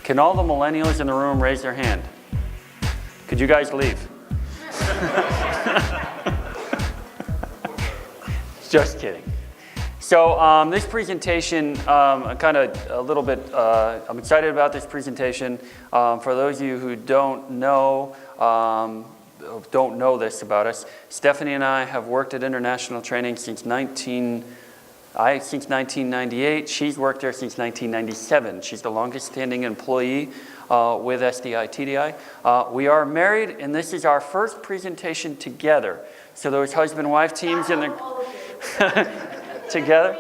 Can all the millennials in the room raise their hand? Could you guys leave? Just kidding. So this presentation, I'm excited about this presentation. For those of you who don't know this about us, Stephanie and I have worked at International Training since 1998. She's worked there since 1997. She's the longest standing employee with SDI TDI. We are married, and this is our first presentation together. So those husband-wife teams in the together.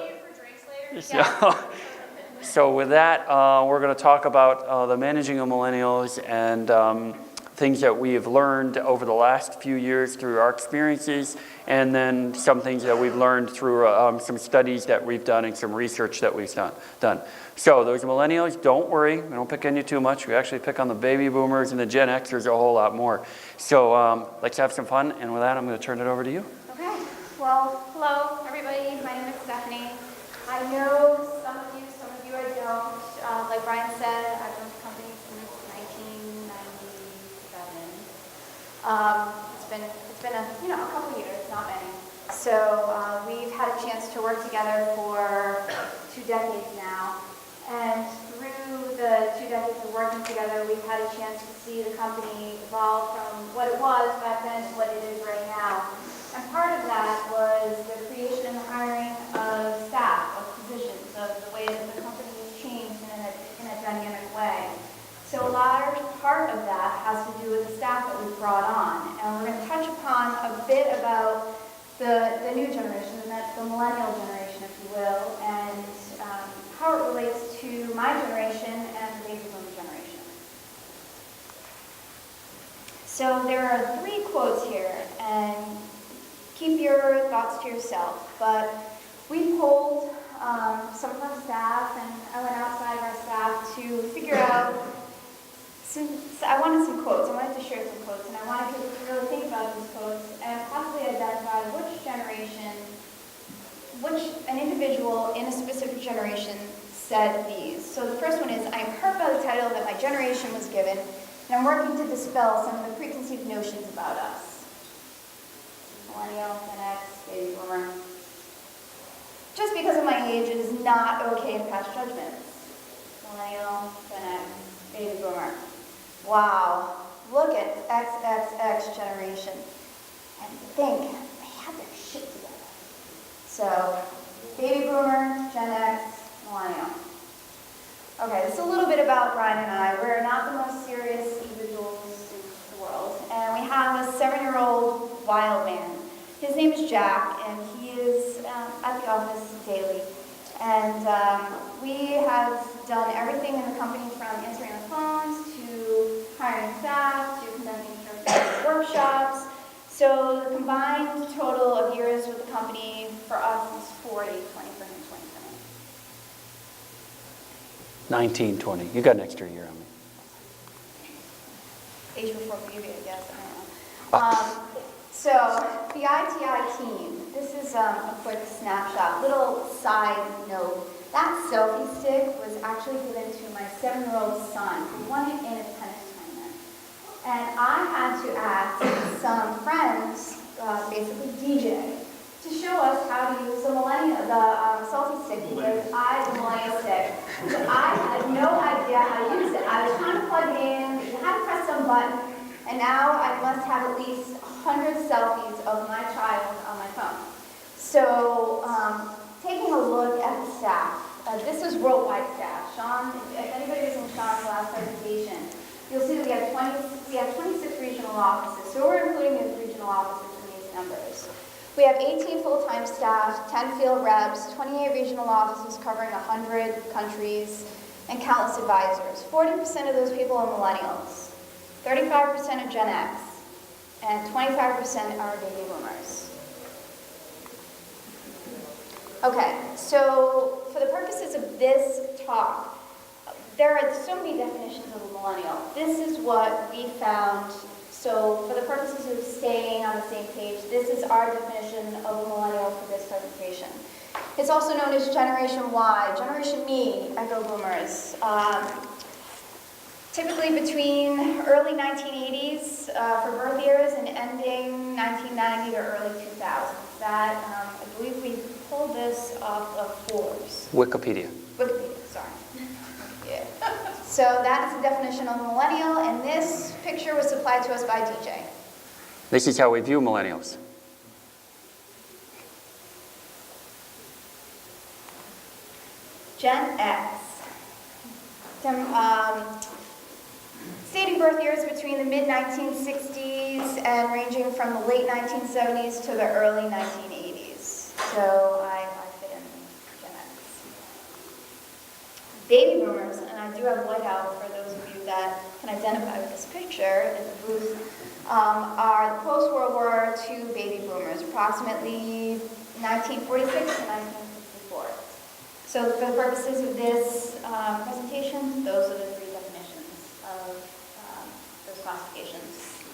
So with that, we're going to talk about the managing of millennials and things that we have learned over the last few years through our experiences, and then some things that we've learned through some studies that we've done and some research that we've done. So those millennials, don't worry, we don't pick on you too much. We actually pick on the baby boomers and the Gen Xers a whole lot more. So let's have some fun, and with that, I'm going to turn it over to you. Okay, well, hello everybody, my name is Stephanie. I know some of you I don't. Like Brian said, I've been with the company since 1997. It's been a couple years, not many. So we've had a chance to work together for 2 decades now. And through the 2 decades of working together, we've had a chance to see the company evolve from what it was back then to what it is right now. And part of that was the creation and the hiring of staff, of positions, of the way that the company has changed in a dynamic way. So a large part of that has to do with the staff that we've brought on. And we're going to touch upon a bit about the new generation, and that's the millennial generation, if you will, and how it relates to my generation and the baby boomer generation. So there are 3 quotes here, and keep your thoughts to yourself, but we polled some of our staff, and I went outside of our staff to figure out, I wanted some quotes, I wanted to share some quotes, and I wanted people to really think about these quotes and possibly identify which an individual in a specific generation said these. So the first one is, I am hurt by the title that my generation was given, and I'm working to dispel some of the preconceived notions about us. Millennial, Gen X, baby boomer. Just because of my age, it is not okay to pass judgments. Millennial, Gen X, baby boomer. Wow, look at XXX generation and think they have their shit together. So, baby boomer, Gen X, millennial. Okay, this is a little bit about Brian and I. We're not the most serious individuals in the world, and we have a 7-year-old wild man. His name is Jack, and he is at the office daily. And we have done everything in the company from answering the phones to hiring staff to conducting workshops. So the combined total of years with the company for us is 40, 20 for him, 20 for me. 19, 20. You got an extra year on me. Age before baby, I guess. I don't know. So the ITI team, this is a quick snapshot, little side note. That selfie stick was actually given to my 7-year-old son who won it in a tennis tournament. And I had to ask some friends, basically DJ, to show us how to use the selfie stick, because the millennial stick, because I had no idea how to use it. I was trying to plug it in, you had to press some button, and now I must have at least 100 selfies of my child on my phone. So, taking a look at the staff, this is worldwide staff. Sean, if anybody was in Sean's last presentation, you'll see that we have 26 regional offices. So we're including those regional offices in these numbers. We have 18 full-time staff, 10 field reps, 28 regional offices covering 100 countries, and countless advisors. 40% of those people are millennials, 35% are Gen X, and 25% are baby boomers. Okay, so for the purposes of this talk, there are so many definitions of a millennial. This is what we found. So for the purposes of staying on the same page, this is our definition of a millennial for this presentation. It's also known as Generation Y, Generation Me, Echo Boomers. typically between early 1980s for birth years and ending 1990 to early 2000s. That, I believe we pulled this off of Forbes. Wikipedia. Wikipedia, sorry. Yeah. So that is the definition of a millennial, and this picture was supplied to us by DJ. This is how we view millennials. Gen X. Stating birth years between the mid-1960s and ranging from the late 1970s to the early 1980s. So I fit in Gen X. Baby boomers, and I do have whiteout for those of you that can identify with this picture in the booth, are the post-World War II baby boomers, approximately 1946 to 1964. So for the purposes of this presentation, those are the three definitions of those classifications.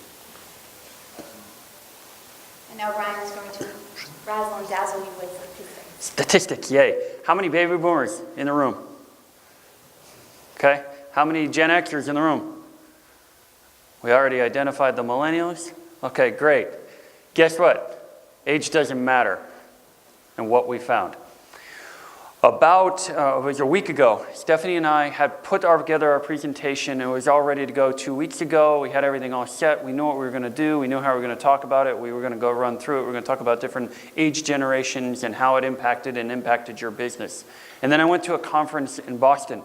And now Brian is going to razzle and dazzle you with statistics. Statistics, yay. How many baby boomers in the room? Okay. How many Gen Xers in the room? We already identified the millennials. Okay, great. Guess what? Age doesn't matter. And what we found. About, it was a week ago, Stephanie and I had put together our presentation. It was all ready to go 2 weeks ago. We had everything all set. We knew what we were going to do. We knew how we were going to talk about it. We were going to go run through it. We were going to talk about different age generations and how it impacted your business. And then I went to a conference in Boston,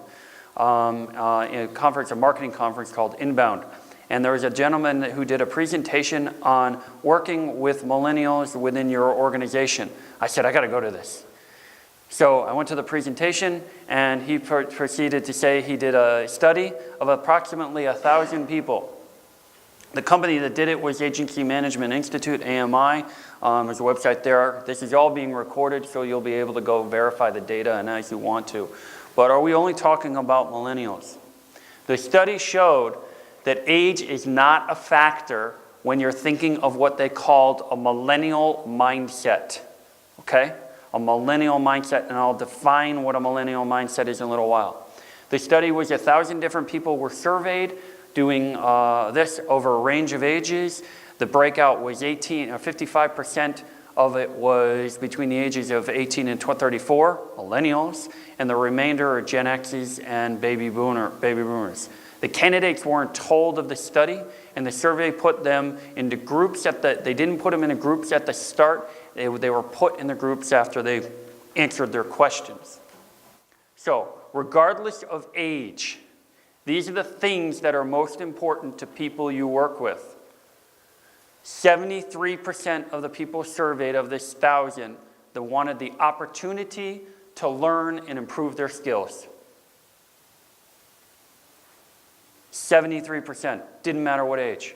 a marketing conference called Inbound. And there was a gentleman who did a presentation on working with millennials within your organization. I said, I got to go to this. So I went to the presentation, and he proceeded to say he did a study of approximately 1,000 people. The company that did it was Agency Management Institute, AMI. There's a website there. This is all being recorded, so you'll be able to go verify the data and as you want to. But are we only talking about millennials? The study showed that age is not a factor when you're thinking of what they called a millennial mindset. Okay? A millennial mindset, and I'll define what a millennial mindset is in a little while. The study was 1,000 different people were surveyed doing this over a range of ages. The breakout was 55% of it was between the ages of 18 and 34, millennials, and the remainder are Gen X's and baby boomers. The candidates weren't told of the study, and the survey put them into groups they didn't put them into groups at the start. They were put in the groups after they answered their questions. So, regardless of age, these are the things that are most important to people you work with. 73% of the people surveyed of this 1,000 that wanted the opportunity to learn and improve their skills. 73%, didn't matter what age.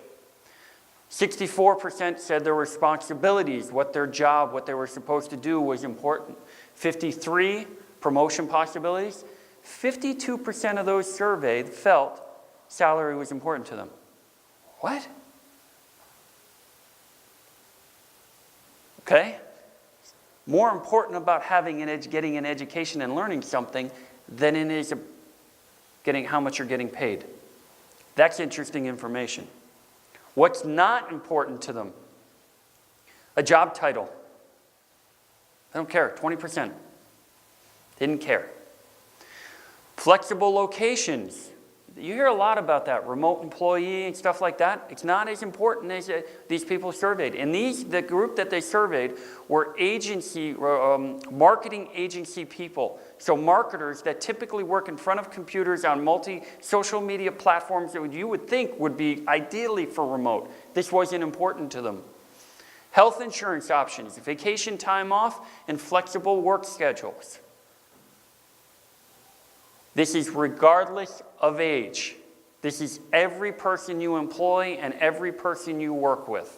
64% said their responsibilities, what their job, what they were supposed to do was important. 53, promotion possibilities. 52% of those surveyed felt salary was important to them. What? Okay? More important about getting an education and learning something than it is getting how much you're getting paid. That's interesting information. What's not important to them? A job title. They don't care, 20%. Didn't care. Flexible locations. You hear a lot about that, remote employee and stuff like that. It's not as important as these people surveyed. And the group that they surveyed were marketing agency people. So marketers that typically work in front of computers on social media platforms that you would think would be ideally for remote. This wasn't important to them. Health insurance options, vacation time off, and flexible work schedules. This is regardless of age. This is every person you employ and every person you work with.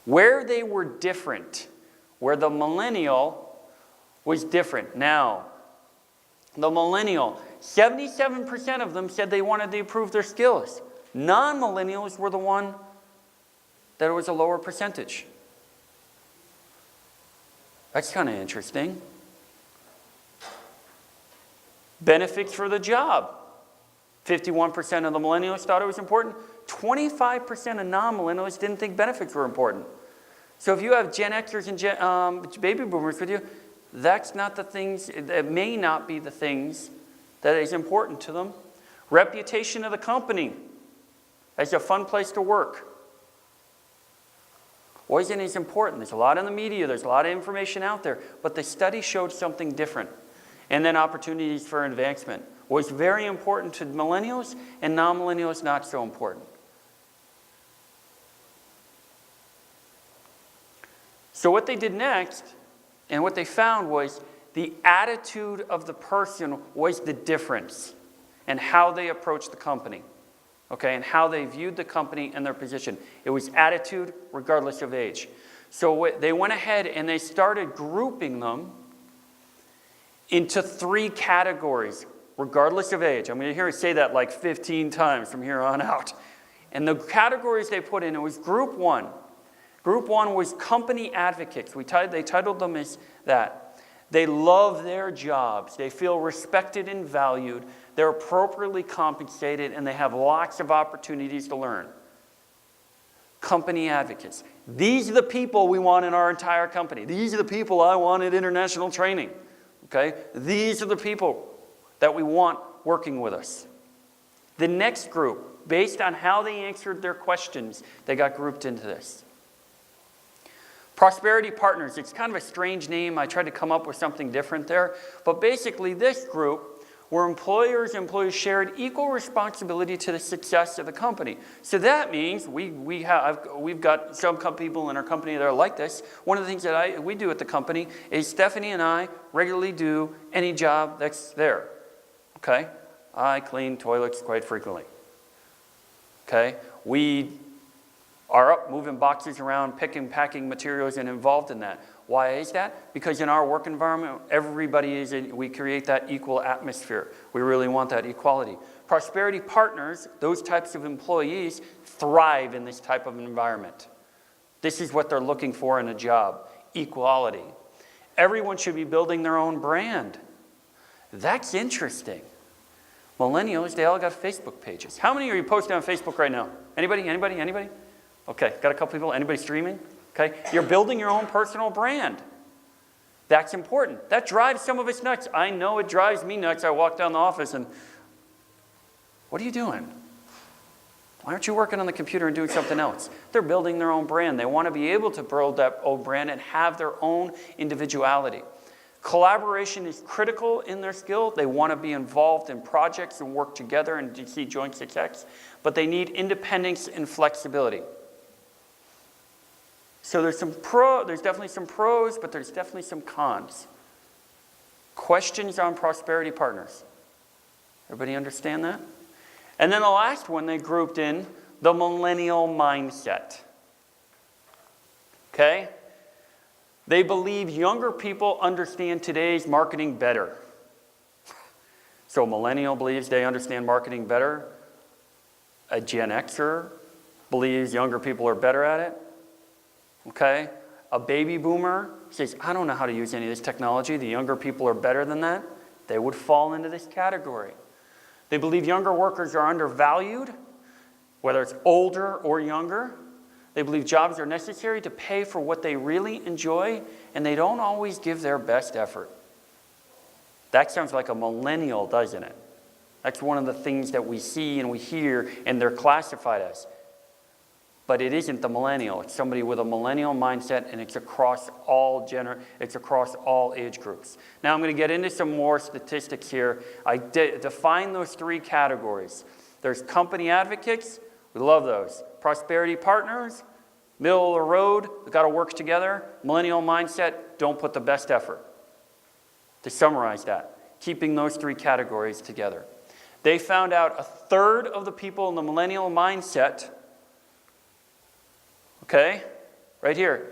Where they were different, where the millennial was different. Now, the millennial, 77% of them said they wanted to improve their skills. Non-millennials were the one that was a lower percentage. That's kind of interesting. Benefits for the job. 51% of the millennials thought it was important. 25% of non-millennials didn't think benefits were important. So if you have Gen Xers and baby boomers with you, that's not the things, it may not be the things that is important to them. Reputation of the company as a fun place to work wasn't as important. There's a lot in the media, there's a lot of information out there, but the study showed something different. And then opportunities for advancement was very important to millennials, and non-millennials not so important. So what they did next, and what they found was the attitude of the person was the difference in how they approached the company, okay, and how they viewed the company and their position. It was attitude regardless of age. So they went ahead and they started grouping them into 3 categories, regardless of age. I'm going to hear you say that like 15 times from here on out. And the categories they put in, it was group 1. Group 1 was company advocates. They titled them as that. They love their jobs. They feel respected and valued. They're appropriately compensated, and they have lots of opportunities to learn. Company advocates. These are the people we want in our entire company. These are the people I want at international training. Okay? These are the people that we want working with us. The next group, based on how they answered their questions, they got grouped into this. Prosperity partners, it's kind of a strange name. I tried to come up with something different there. But basically this group where employers and employees shared equal responsibility to the success of the company. So that means we've got some people in our company that are like this. One of the things that we do at the company is Stephanie and I regularly do any job that's there. Okay? I clean toilets quite frequently. Okay? We are up moving boxes around, picking, packing materials, and involved in that. Why is that? Because in our work environment, we create that equal atmosphere. We really want that equality. Prosperity partners, those types of employees, thrive in this type of environment. This is what they're looking for in a job, equality. Everyone should be building their own brand. That's interesting. Millennials, they all got Facebook pages. How many are you posting on Facebook right now? Anybody? Anybody? Anybody? Okay, got a couple people. Anybody streaming? Okay, you're building your own personal brand. That's important. That drives some of us nuts. I know it drives me nuts. I walk down the office and, what are you doing? Why aren't you working on the computer and doing something else? They're building their own brand. They want to be able to build that own brand and have their own individuality. Collaboration is critical in their skill. They want to be involved in projects and work together and see joint success, but they need independence and flexibility. So there's definitely some pros, but there's definitely some cons. Questions on prosperity partners. Everybody understand that? And then the last one they grouped in, the millennial mindset. Okay? They believe younger people understand today's marketing better. So a millennial believes they understand marketing better. A Gen Xer believes younger people are better at it. Okay? A baby boomer says, I don't know how to use any of this technology. The younger people are better than that. They would fall into this category. They believe younger workers are undervalued, whether it's older or younger. They believe jobs are necessary to pay for what they really enjoy, and they don't always give their best effort. That sounds like a millennial, doesn't it? That's one of the things that we see and we hear, and they're classified as. But it isn't the millennial. It's somebody with a millennial mindset, and it's across all age groups. Now I'm going to get into some more statistics here. I define those 3 categories. There's company advocates. We love those. Prosperity partners, middle of the road, we've got to work together. Millennial mindset, don't put the best effort. To summarize that, keeping those 3 categories together. They found out 1/3 of the people in the millennial mindset, okay, right here,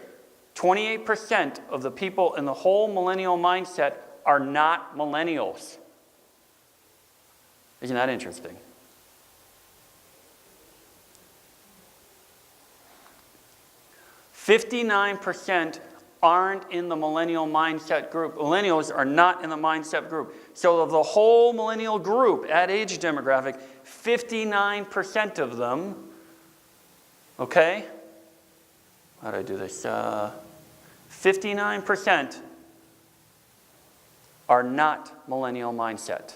28% of the people in the whole millennial mindset are not millennials. Isn't that interesting? 59% aren't in the Millennial Mindset group. Millennials are not in the Mindset group. So of the whole Millennial group at age demographic, 59% of them, okay? How do I do this? 59% are not Millennial Mindset.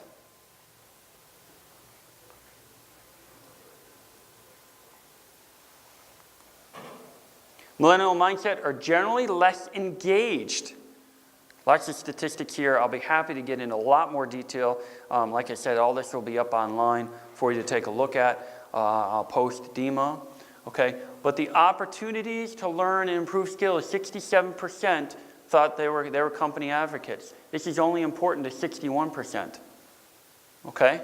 Millennial Mindset are generally less engaged. Lots of statistics here. I'll be happy to get into a lot more detail. Like I said, all this will be up online for you to take a look at. I'll post DEMA. Okay? But the opportunities to learn and improve skills, 67% thought they were company advocates. This is only important to 61%. Okay?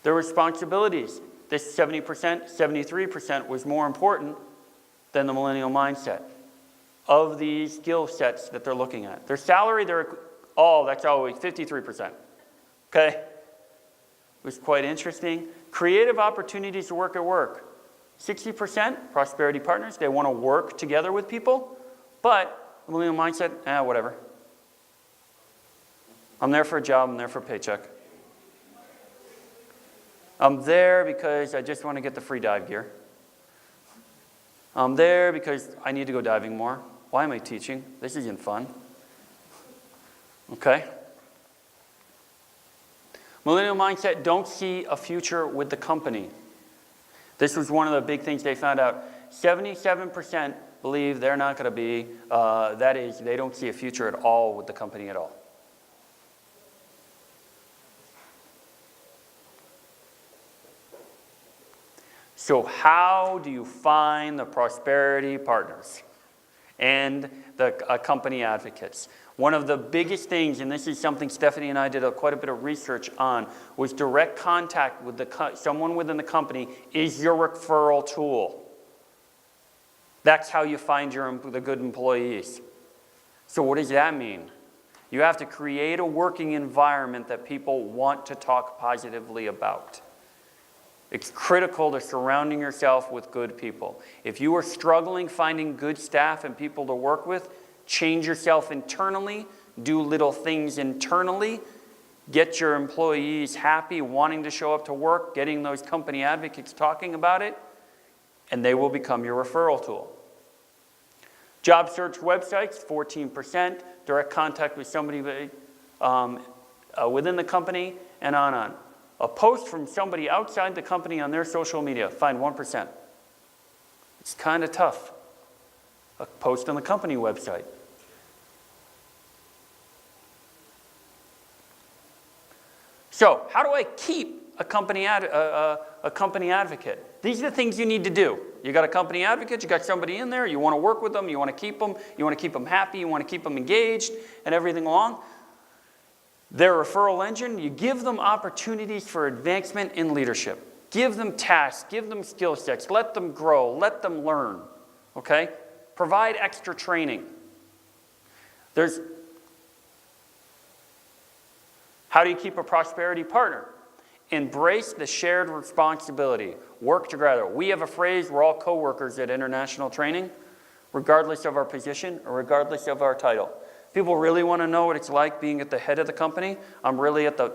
Their responsibilities, this 70%, 73% was more important than the Millennial Mindset of these skill sets that they're looking at. Their salary, that's always 53%. Okay? It was quite interesting. Creative opportunities to work at work. 60% prosperity partners, they want to work together with people, but the Millennial Mindset, whatever. I'm there for a job, I'm there for a paycheck. I'm there because I just want to get the free dive gear. I'm there because I need to go diving more. Why am I teaching? This isn't fun. Okay? Millennial Mindset don't see a future with the company. This was one of the big things they found out. 77% believe they're not going to be, that is, they don't see a future at all with the company at all. So how do you find the prosperity partners and the company advocates? One of the biggest things, and this is something Stephanie and I did quite a bit of research on, was direct contact with someone within the company is your referral tool. That's how you find the good employees. So what does that mean? You have to create a working environment that people want to talk positively about. It's critical to surrounding yourself with good people. If you are struggling finding good staff and people to work with, change yourself internally, do little things internally, get your employees happy, wanting to show up to work, getting those company advocates talking about it, and they will become your referral tool. Job search websites, 14%, direct contact with somebody within the company, and on. A post from somebody outside the company on their social media, find 1%. It's kind of tough. A post on the company website. So, how do I keep a company advocate? These are the things you need to do. You got a company advocate, you got somebody in there, you want to work with them, you want to keep them happy, you want to keep them engaged, and everything along. Their referral engine, you give them opportunities for advancement in leadership. Give them tasks, give them skill sets, let them grow, let them learn, okay? Provide extra training. How do you keep a prosperity partner? Embrace the shared responsibility. Work together. We have a phrase, we're all co-workers at international training, regardless of our position or regardless of our title. People really want to know what it's like being at the head of the company. I'm really at the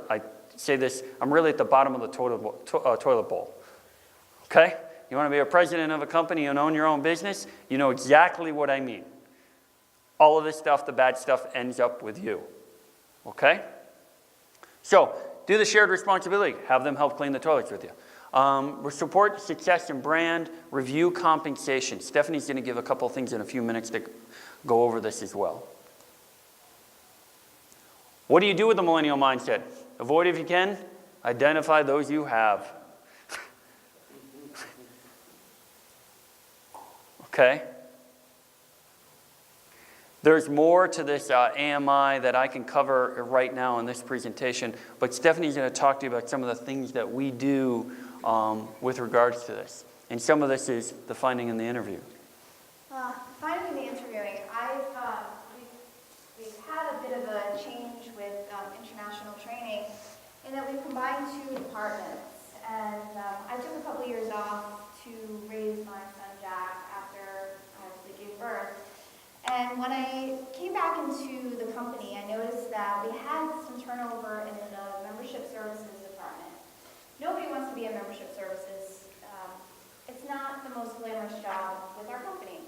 bottom of the toilet bowl. Okay? You want to be a president of a company and own your own business? You know exactly what I mean. All of this stuff, the bad stuff, ends up with you. Okay? So, do the shared responsibility. Have them help clean the toilets with you. Support success and brand. Review compensation. Stephanie's going to give a couple of things in a few minutes to go over this as well. What do you do with the Millennial Mindset? Avoid if you can. Identify those you have. Okay? There's more to this AMI that I can cover right now in this presentation, but Stephanie's going to talk to you about some of the things that we do with regards to this. And some of this is the finding in the interview. Finding in the interviewing, we've had a bit of a change with international training in that we've combined two departments. And I took a couple years off to raise my son Jack after I actually gave birth. And when I came back into the company, I noticed that we had some turnover in the membership services department. Nobody wants to be in membership services. It's not the most glamorous job with our company.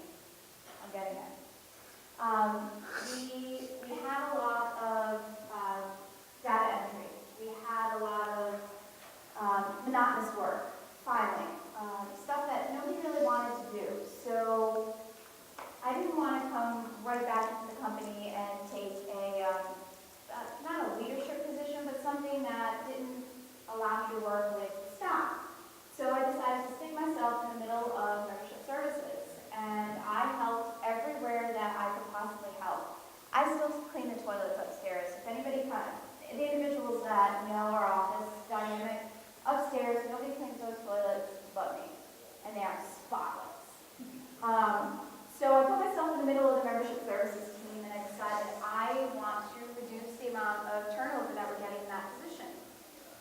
I'm getting it. We had a lot of data entry. We had a lot of monotonous work, filing, stuff that nobody really wanted to do. So I didn't want to come right back into the company and take not a leadership position, but something that didn't allow me to work with staff. So I decided to stick myself in the middle of membership services, and I helped everywhere that I could possibly help. I still clean the toilets upstairs. If anybody the individuals that know our office dynamic upstairs, nobody cleans those toilets but me, and they are spotless. So I put myself in the middle of the membership services team, and I decided I want to reduce the amount of turnover that we're getting in that position.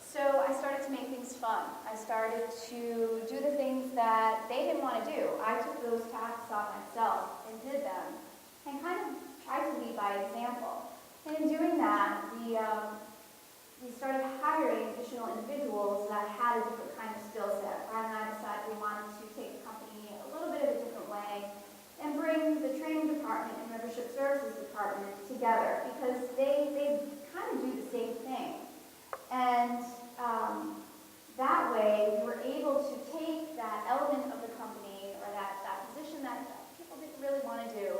So I started to make things fun. I started to do the things that they didn't want to do. I took those tasks on myself and did them, and kind of tried to lead by example. And in doing that, we started hiring additional individuals that had a different kind of skill set. Brian and I decided we wanted to take the company a little bit of a different way and bring the training department and membership services department together, because they kind of do the same thing. And that way, we were able to take that element of the company, or that position that people didn't really want to do,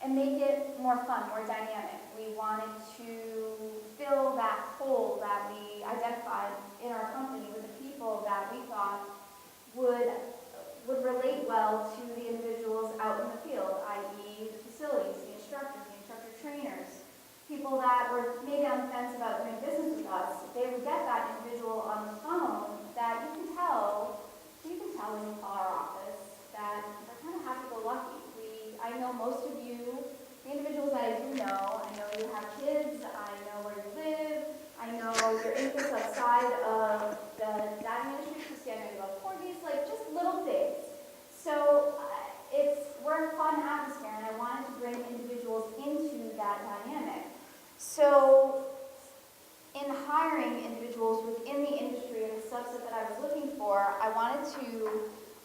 and make it more fun, more dynamic. We wanted to fill that hole that we identified in our company with the people that we thought would relate well to the individuals out in the field, i.e. the facilities, the instructor trainers, people that were maybe on the fence about doing business with us. They would get that individual on the phone that you can tell when you call our office that they're kind of happy-go-lucky. I know most of you, the individuals that I do know, I know you have kids, I know where you live, I know your interests outside of the dining industry, Christy, I know you love corgis, like just little things. So we're a fun atmosphere, and I wanted to bring individuals into that dynamic. So in hiring individuals within the industry and the subset that I was looking for, I wanted to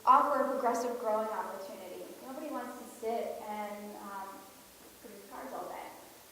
offer a progressive growing opportunity. Nobody wants to sit and produce cards all day.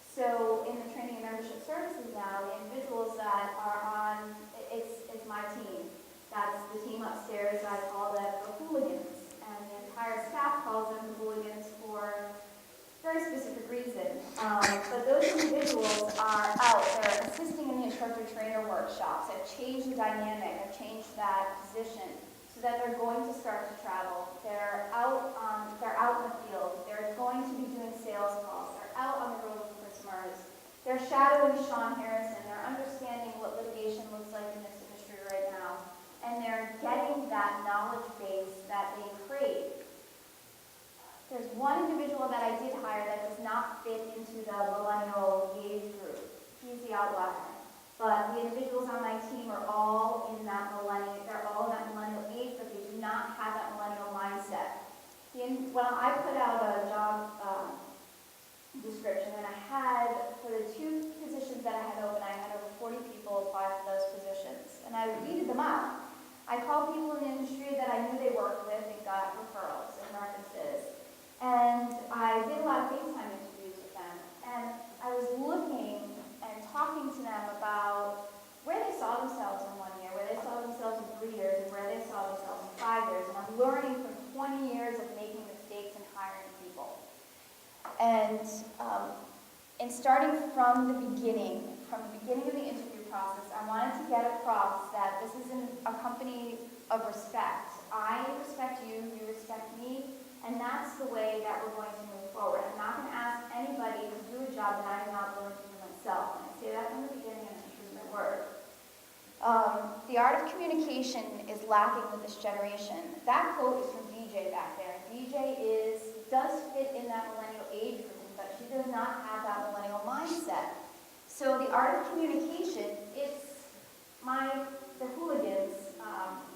So in the training and membership services now, the individuals that are on, it's my team. That's the team upstairs. I call them the hooligans. And the entire staff calls them the hooligans for a very specific reason. But those individuals are out there assisting in the instructor-trainer workshops. I've changed the dynamic. I've changed that position so that they're going to start to travel. They're out in the field. They're going to be doing sales calls. They're out on the road with customers. They're shadowing Sean Harrison. They're understanding what litigation looks like in this industry right now. And they're getting that knowledge base that they crave. There's one individual that I did hire that does not fit into the millennial age group. He's the outlier. But the individuals on my team are all in that millennial, they're all in that millennial age, but they do not have that millennial mindset. When I put out a job description, and I had, for the 2 positions that I had open, I had over 40 people apply for those positions. And I weeded them out. I called people in the industry that I knew they worked with and got referrals and references. And I did a lot of FaceTime interviews with them. And I was looking and talking to them about where they saw themselves in 1 year, where they saw themselves in 3 years, and where they saw themselves in 5 years. And I'm learning from 20 years of making mistakes and hiring people. And in starting from the beginning of the interview process, I wanted to get across that this is a company of respect. I respect you, you respect me, and that's the way that we're going to move forward. I'm not going to ask anybody to do a job that I'm not willing to do myself. And I say that from the beginning, and I choose my word. The art of communication is lacking with this generation. That quote is from DJ back there. DJ does fit in that millennial age group, but she does not have that millennial mindset. So the art of communication, the hooligans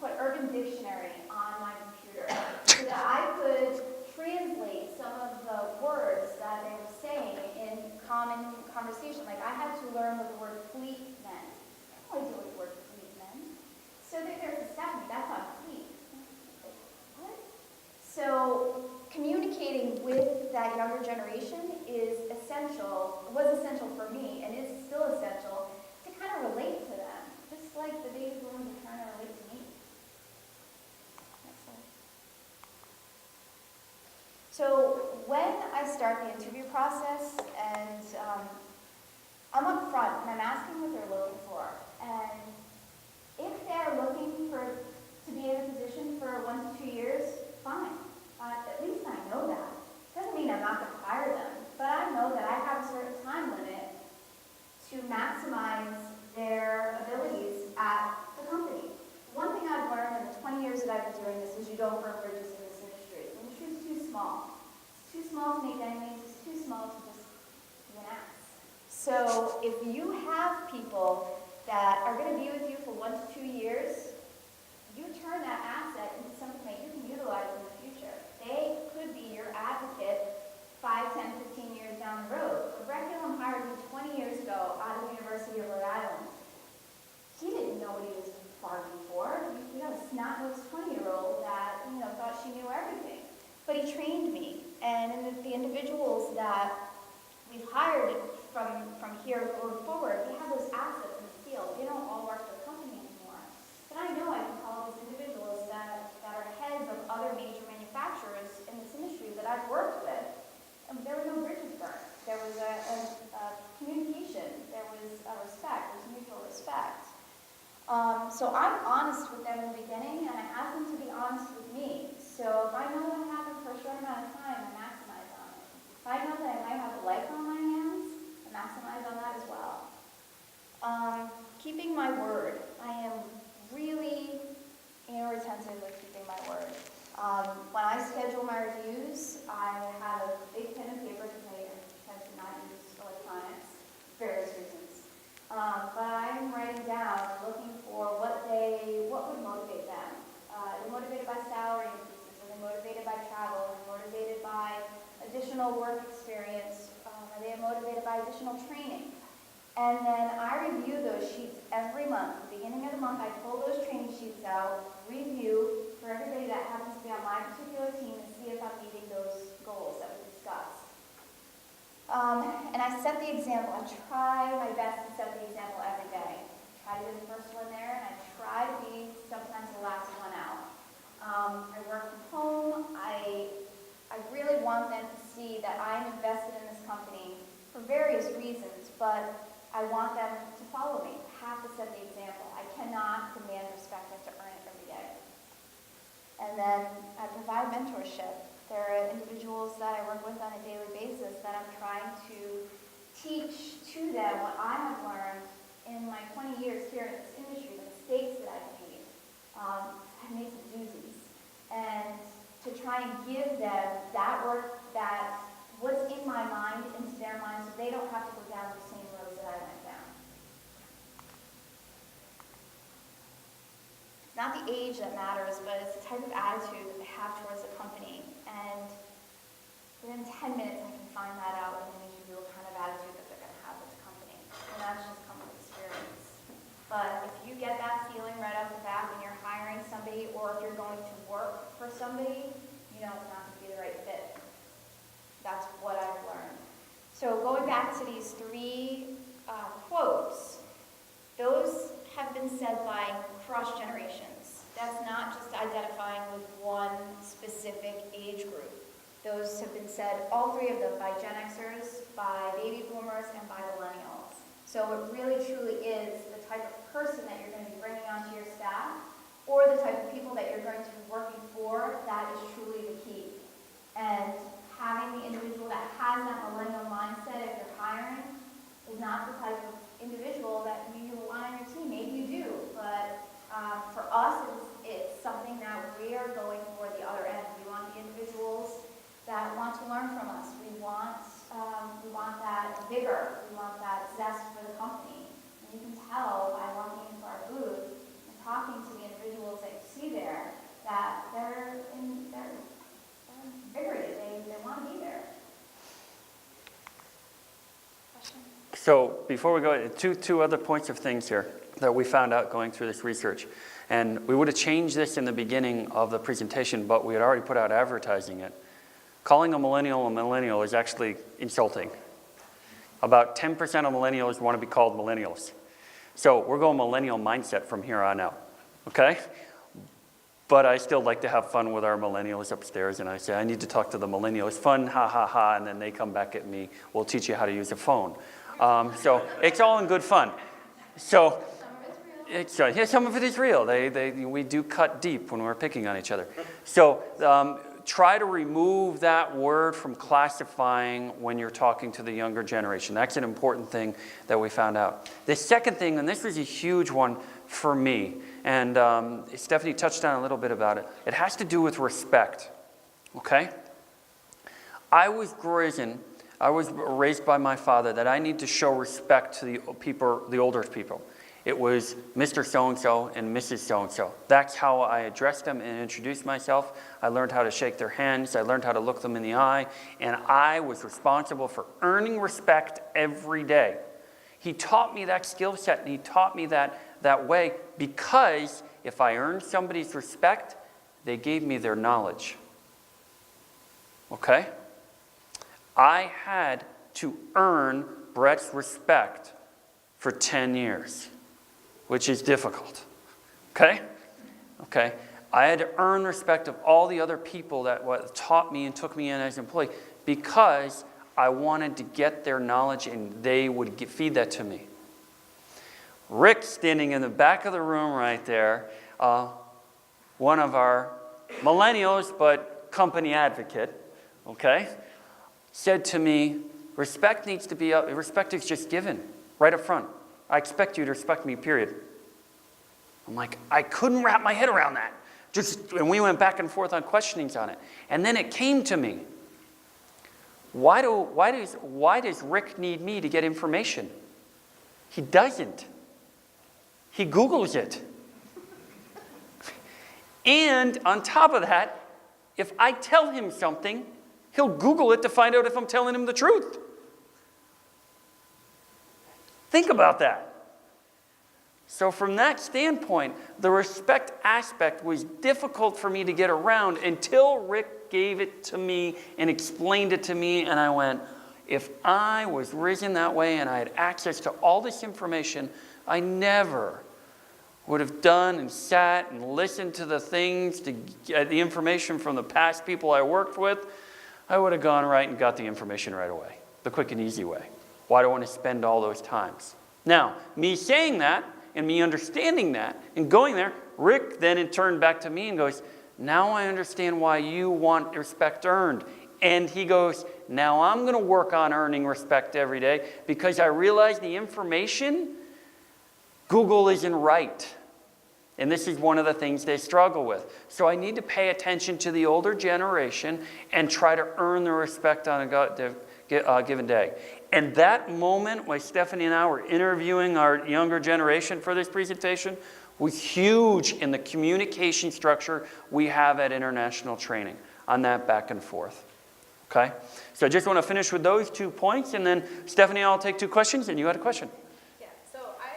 put Urban Dictionary on my computer so that I could translate some of the words that they that younger generation was essential for me, and is still essential to kind of relate to them, just like the baby boomers are trying to relate to me. Next slide. So when I start the interview process, and I'm up front and I'm asking what they're looking for, and if they're looking to be in a position for 1 to 2 years, fine. At least I know that. Doesn't mean I'm not going to hire them, but I know that I have a certain time limit to maximize their abilities at the company. One thing I've learned in the 20 years that I've been doing this is you don't burn bridges in this industry. The industry is too small. It's too small to make enemies. It's too small to just be an ass. So if you have people that are going to be with you for 1 to 2 years, you turn that asset into something that you can utilize in the future. They could be your advocate 5, 10, 15 years down the road. Reculum hired me 20 years ago out of the University of Rhode Island. He didn't know what he was bargaining for. He had a snot-nosed 20-year-old that thought she knew everything. But he trained me, and the individuals that we've hired from here going forward, we have those assets in the field. They don't all work for the company anymore. But I know I can call these individuals that are heads of other major manufacturers in this industry that I've worked with. And there were no bridges burned. There was a communication. There was a respect. There was mutual respect. So I'm honest with them in the beginning, and I ask them to be honest with me. So if I know what happened for a short amount of time, I maximize on it. If I know that I might have a life on my hands, I maximize on that as well. Keeping my word. I am really retentive with keeping my word. When I schedule my reviews, I have a big pen and paper because I tend to not use electronics for various reasons. But I'm writing down, looking for what would motivate them. Are they motivated by salary increases? Are they motivated by travel? Are they motivated by additional work experience? Are they motivated by additional training? And then I review those sheets every month. At the beginning of the month, I pull those training sheets out, review for everybody that happens to be on my particular team, and see if I'm meeting those goals that we discussed. And I set the example. I try my best to set the example every day. I try to be the first one there, and I try to be sometimes the last one out. I work from home. I really want them to see that I'm invested in this company for various reasons, but I want them to follow me. I have to set the example. I cannot demand respect. I have to earn it every day. And then I provide mentorship. There are individuals that I work with on a daily basis that I'm trying to teach to them what I have learned in my 20 years here in this industry, the mistakes that I've made. I've made some doozies. And to try and give them that work, that what's in my mind into their mind, so they don't have to go down the same roads that I went down. Not the age that matters, but it's the type of attitude that they have towards the company. And within 10 minutes, I can find that out in an interview, what kind of attitude that they're going to have with the company. And that's just come with experience. But if you get that feeling right off the bat when you're hiring somebody, or if you're going to work for somebody, you know it's not going to be the right fit. That's what I've learned. So going back to these 3 quotes, those have been said by cross generations. That's not just identifying with one specific age group. Those have been said, all 3 of them, by Gen Xers, by baby boomers, and by millennials. So it really truly is the type of person that you're going to be bringing onto your staff, or the type of people that you're going to be working for, that is truly the key. And having the individual that has that millennial mindset, if you're hiring, is not the type of individual that you want on your team. Maybe you do, but for us, it's something that we are going for the other end. We want the individuals that want to learn from us. We want that vigor. We want that zest for the company. And you can tell by walking into our booth and talking to the individuals that you see there that they're invigorated. They want to be there. Question? So before we go, two other points of things here that we found out going through this research. And we would have changed this in the beginning of the presentation, but we had already put out advertising it. Calling a millennial is actually insulting. About 10% of millennials want to be called millennials. So we're going millennial mindset from here on out, okay? But I still like to have fun with our millennials upstairs, and I say, I need to talk to the millennials. Fun, ha, ha, ha, and then they come back at me. We'll teach you how to use a phone. So it's all in good fun. So some of it is real. We do cut deep when we're picking on each other. So try to remove that word from classifying when you're talking to the younger generation. That's an important thing that we found out. The second thing, and this was a huge one for me, and Stephanie touched on a little bit about it, it has to do with respect, okay? I was raised by my father that I need to show respect to the older people. It was Mr. So-and-so and Mrs. So-and-so. That's how I addressed them and introduced myself. I learned how to shake their hands. I learned how to look them in the eye. And I was responsible for earning respect every day. He taught me that skill set, and he taught me that way because if I earned somebody's respect, they gave me their knowledge. Okay? I had to earn Brett's respect for 10 years. Which is difficult, okay? Okay, I had to earn respect of all the other people that taught me and took me in as an employee because I wanted to get their knowledge and they would feed that to me. Rick, standing in the back of the room right there, one of our millennials but company advocate, okay, said to me, respect needs to be respect is just given right up front. I expect you to respect me, period. I'm like, I couldn't wrap my head around that. And we went back and forth on questionings on it. And then it came to me. Why does Rick need me to get information? He doesn't. He Googles it. And on top of that, if I tell him something, he'll Google it to find out if I'm telling him the truth. Think about that. So from that standpoint, the respect aspect was difficult for me to get around until Rick gave it to me and explained it to me, and I went, if I was risen that way and I had access to all this information, I never would have done and sat and listened to the things, to get the information from the past people I worked with. I would have gone right and got the information right away, the quick and easy way. Why do I want to spend all those times? Now, me saying that and me understanding that and going there, Rick then in turn back to me and goes, now I understand why you want respect earned. And he goes, now I'm going to work on earning respect every day because I realize the information, Google isn't right. And this is one of the things they struggle with. So I need to pay attention to the older generation and try to earn the respect on a given day. And that moment when Stephanie and I were interviewing our younger generation for this presentation was huge in the communication structure we have at international training on that back and forth. Okay? So I just want to finish with those 2 points, and then Stephanie, I'll take 2 questions, and you had a question. Yeah, so I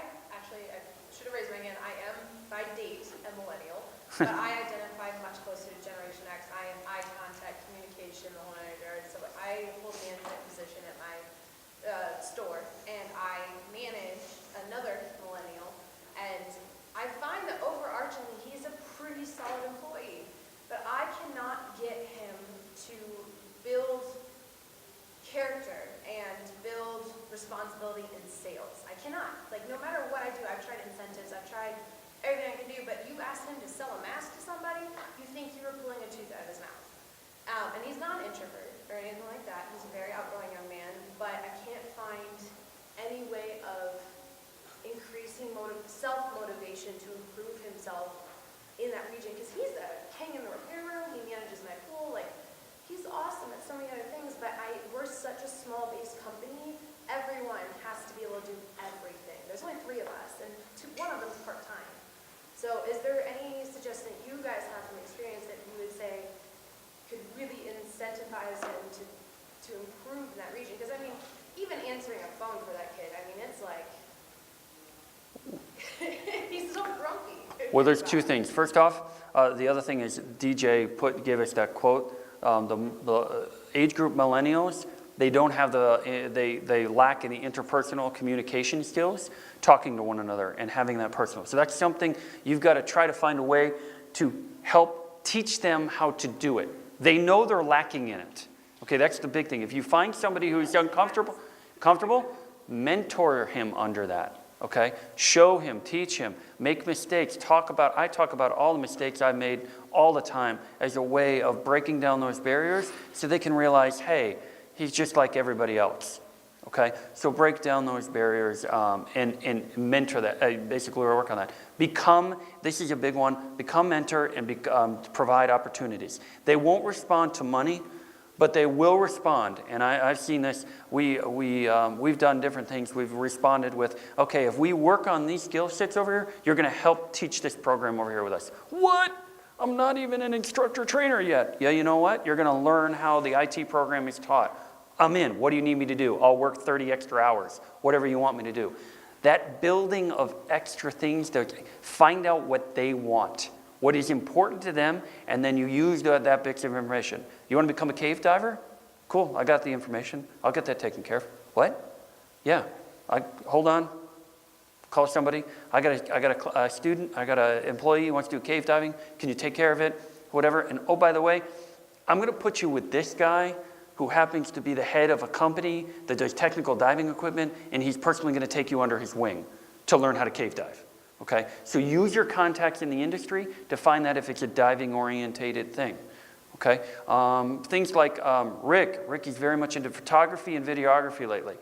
should have raised my hand. I am, by date, a millennial, but I identify much closer to Generation X. I am eye contact, communication, the whole nine yards. So I hold the management position at my store, and I manage another millennial, and I find that overarchingly he's a pretty solid employee, but I cannot get him to build character and build responsibility in sales. I cannot. Like, no matter what I do, I've tried incentives, I've tried everything I can do, but you ask him to sell a mask to somebody, you think you were pulling a tooth out of his mouth. And he's not an introvert or anything like that. He's a very outgoing young man, but I can't find any way of increasing self-motivation to improve himself in that region, because he's a king in the repair room, he manages my pool, like, he's awesome at so many other things, but we're such a small-based company, everyone has to be able to do everything. There's only 3 of us, and one of them's part-time. So is there any suggestion that you guys have from experience that you would say could really incentivize him to improve in that region? Because, I mean, even answering a phone for that kid, I mean, it's like, he's so grumpy. Well, there's 2 things. First off, the other thing is DJ gave us that quote, the age group millennials, they don't have they lack any interpersonal communication skills, talking to one another and having that personal. So that's something you've got to try to find a way to help teach them how to do it. They know they're lacking in it. Okay, that's the big thing. If you find somebody who's comfortable, mentor him under that. Okay, show him, teach him, make mistakes. I talk about all the mistakes I've made all the time as a way of breaking down those barriers so they can realize, hey, he's just like everybody else. Okay, so break down those barriers and mentor that. Basically, we'll work on that. This is a big one, become mentor and provide opportunities. They won't respond to money, but they will respond. And I've seen this. We've done different things. We've responded with, okay, if we work on these skill sets over here, you're going to help teach this program over here with us. What? I'm not even an instructor trainer yet. Yeah, you know what? You're going to learn how the IT program is taught. I'm in. What do you need me to do? I'll work 30 extra hours, whatever you want me to do. That building of extra things, find out what they want, what is important to them, and then you use that bit of information. You want to become a cave diver? Cool, I got the information. I'll get that taken care of. What? Yeah, hold on. Call somebody. I got a student, I got an employee who wants to do cave diving. Can you take care of it? Whatever. And oh, by the way, I'm going to put you with this guy who happens to be the head of a company that does technical diving equipment, and he's personally going to take you under his wing to learn how to cave dive. Okay? So use your contacts in the industry to find that if it's a diving-orientated thing. Okay? Things like Rick. Rick is very much into photography and videography lately.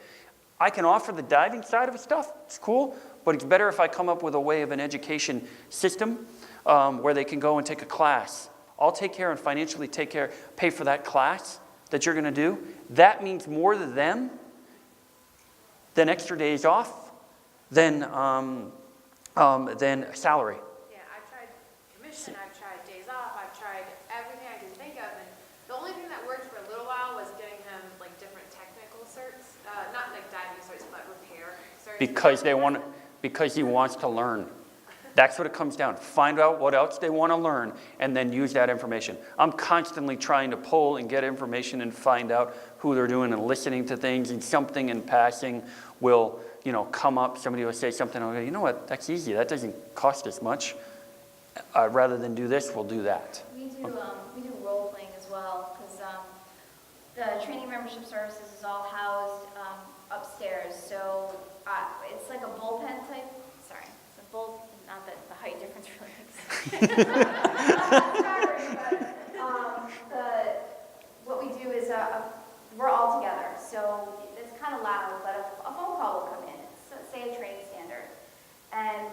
I can offer the diving side of stuff. It's cool, but it's better if I come up with a way of an education system where they can go and take a class. I'll take care and financially pay for that class that you're going to do. That means more to them than extra days off, than salary. Yeah, I've tried commission, I've tried days off, I've tried everything I can think of, and the only thing that worked for a little while was getting him like different technical certs, not like diving certs, but repair certs. Because he wants to learn. That's what it comes down. Find out what else they want to learn and then use that information. I'm constantly trying to pull and get information and find out who they're doing and listening to things, and something in passing will, come up. Somebody will say something, I'll go, you know what, that's easy. That doesn't cost us much. Rather than do this, we'll do that. We do role playing as well, because the training membership services is all housed upstairs. So it's like a bullpen type. Sorry, it's a bull. Not that the height difference really makes what we do is we're all together, so it's kind of loud, but a phone call will come in. It's, say, a training standard, and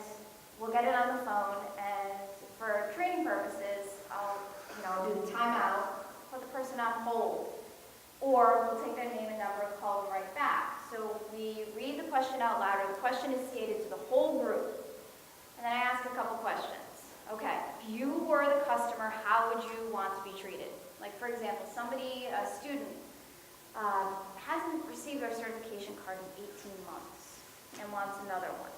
we'll get it on the phone. And for training purposes, I'll do the timeout, put the person on hold, or we'll take their name and number and call them right back. So we read the question out loud, or the question is stated to the whole group. And then I ask a couple questions. Okay, if you were the customer, how would you want to be treated? Like, for example, a student, hasn't received their certification card in 18 months and wants another one.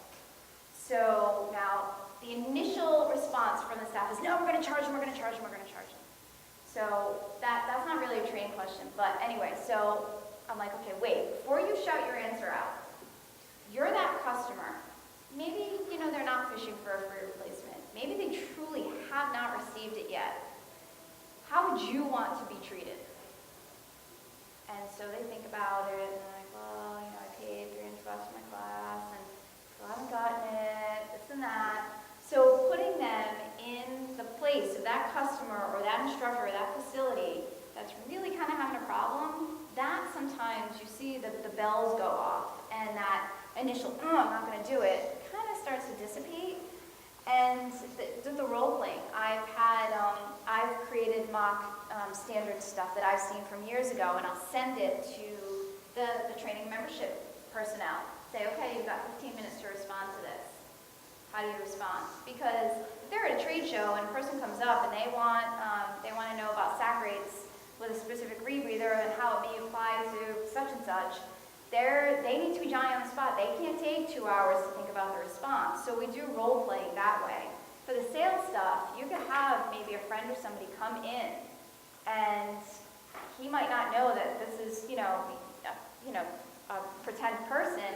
So now, the initial response from the staff is, no, we're going to charge them, we're going to charge them, we're going to charge them. So that's not really a training question. But anyway, so I'm like, okay, wait, before you shout your answer out, you're that customer. Maybe, they're not fishing for a free replacement. Maybe they truly have not received it yet. How would you want to be treated? And so they think about it, and they're like, well, I paid $300 for my class, and still haven't gotten it, this and that. So putting them in the place of that customer or that instructor or that facility that's really kind of having a problem, that sometimes you see the bells go off, and that initial, I'm not going to do it, kind of starts to dissipate. And the role playing, I've created mock standard stuff that I've seen from years ago, and I'll send it to the training membership personnel. Say, okay, you've got 15 minutes to respond to this. How do you respond? Because if they're at a trade show and a person comes up and they want to know about SAC rates with a specific rebreather and how it may apply to such and such, they need to be Johnny on the spot. They can't take 2 hours to think about the response. So we do role playing that way. For the sales stuff, you could have maybe a friend or somebody come in And he might not know that this is, a pretend person,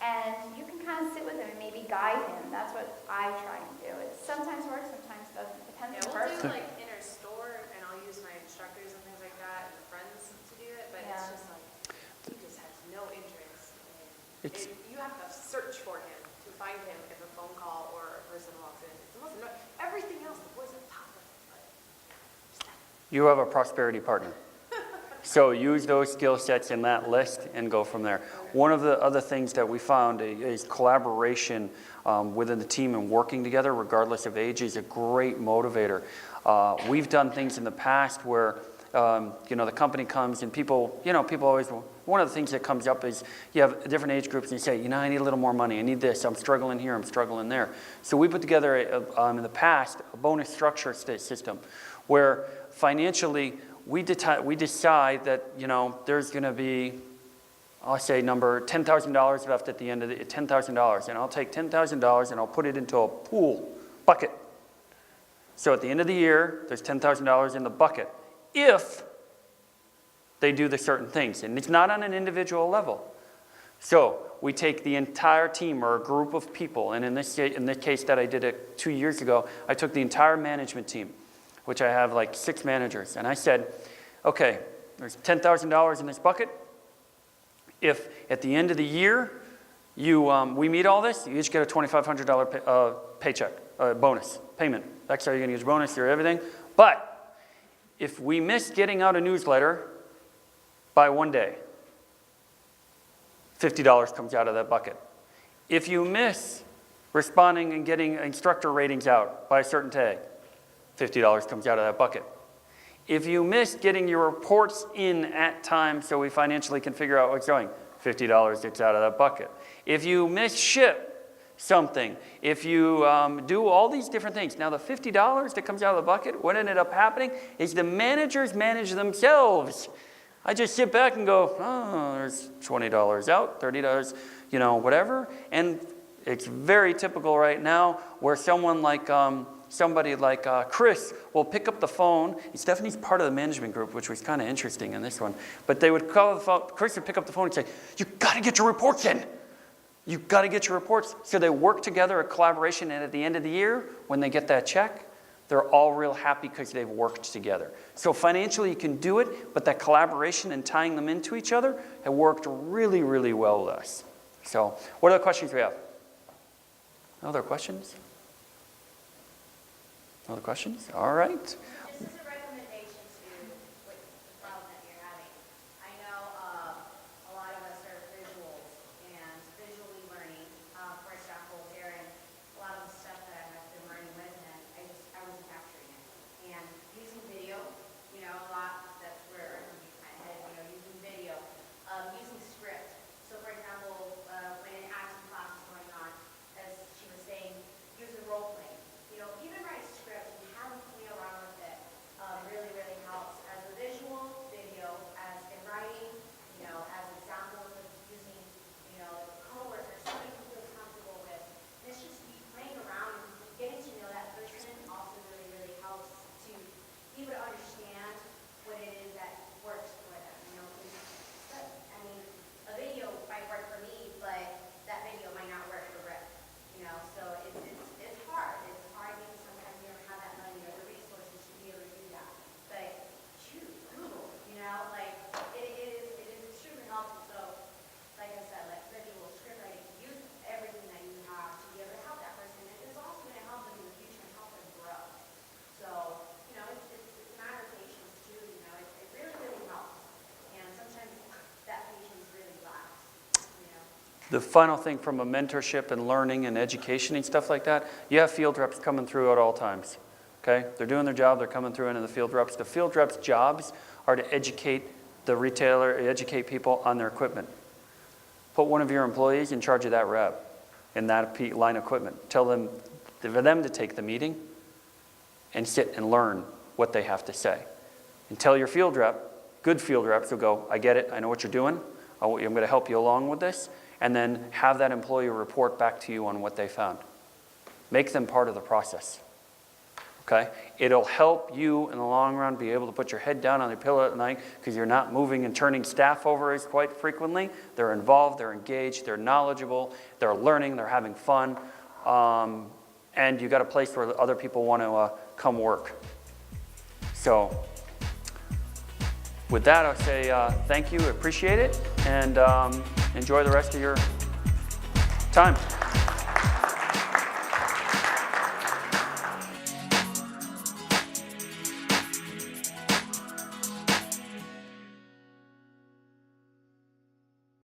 and you can kind of sit with him and maybe guide him. That's what I try and do. It sometimes works, sometimes doesn't. Depends on the We'll person. do like inner store, and I'll use my instructors and things like that, and friends to do it, but it's just like, he just has no interest. You have to search for him to find him if a phone call or a person walks in. It's almost everything else, the boys on top of it, but You have a prosperity partner. So use those skill sets in that list and go from there. One of the other things that we found is collaboration within the team and working together, regardless of age, is a great motivator. We've done things in the past where the company comes and people always, one of the things that comes up is you have different age groups and you say, I need a little more money, I need this, I'm struggling here, I'm struggling there. So we put together, in the past, a bonus structure system where financially we decide that, there's going to be, I'll say number $10,000 left at the end of the $10,000, and I'll take $10,000 and I'll put it into a pool bucket. So at the end of the year, there's $10,000 in the bucket if they do the certain things, and it's not on an individual level. So we take the entire team or a group of people, and in this case that I did it 2 years ago, I took the entire management team, which I have like 6 managers, and I said, okay, there's $10,000 in this bucket. If at the end of the year we meet all this, you each get a $2,500 paycheck, bonus, payment. That's how you're going to use bonus, your everything. But if we miss getting out a newsletter by 1 day, $50 comes out of that bucket. If you miss responding and getting instructor ratings out by a certain day, $50 comes out of that bucket. If you miss getting your reports in at time so we financially can figure out what's going, $50 gets out of that bucket. If you miss ship something, if you do all these different things. Now the $50 that comes out of the bucket, what ended up happening is the managers manage themselves. I just sit back and go, there's $20 out, $30, whatever. And it's very typical right now where someone like, somebody like Chris will pick up the phone. Stephanie's part of the management group, which was kind of interesting in this one. But they would call the phone. Chris would pick up the phone and say, you got to get your reports in. You've got to get your reports. So they work together, a collaboration, and at the end of the year, when they get that check, they're all real happy because they've worked together. So financially you can do it, but that collaboration and tying them into each other have worked really, really well with us. So what other questions do we have? Other questions? Other questions? All right. Just as a recommendation to what the problem that you're having, I know a lot of us are visuals and visually learning. For example, Darren, a lot of the stuff that I have been learning with him, I wasn't capturing it. And using video, a lot, that's where I'm kind of headed, using video, using script. So for example, when an acting class is going on, as she was saying, using role playing. Even write a script and have them play around with it really, really helps as a visual video, as in writing, as examples of using, coworkers, somebody who feels comfortable with. And it's just playing around and getting to know that person also really, really helps to be able to understand what it is that works for them. A video might work for me, but that video might not work for Rick. So it's hard. It's hard because sometimes you don't have that money or the resources to be able to do that. But shoot, Google, it is extremely helpful. So, like I said, visual script writing, use everything that you have to be able to help that person. And it's also going to help them in the future and help them grow. So, it's a matter of patience too. It really, really helps. And sometimes that patience really lasts. The final thing from a mentorship and learning and education and stuff like that, you have field reps coming through at all times. Okay? They're doing their job, they're coming through into the field reps. The field reps' jobs are to educate the retailer, educate people on their equipment. Put one of your employees in charge of that rep and that line of equipment. Tell them, for them to take the meeting and sit and learn what they have to say. And tell your field rep, good field reps will go, I get it, I know what you're doing, I'm going to help you along with this. And then have that employee report back to you on what they found. Make them part of the process. okay? It'll help you in the long run be able to put your head down on your pillow at night because you're not moving and turning staff over as quite frequently. They're involved, they're engaged, they're knowledgeable, they're learning, they're having fun, and you got a place where other people want to come work. So with that, I'll say thank you, appreciate it, and enjoy the rest of your time.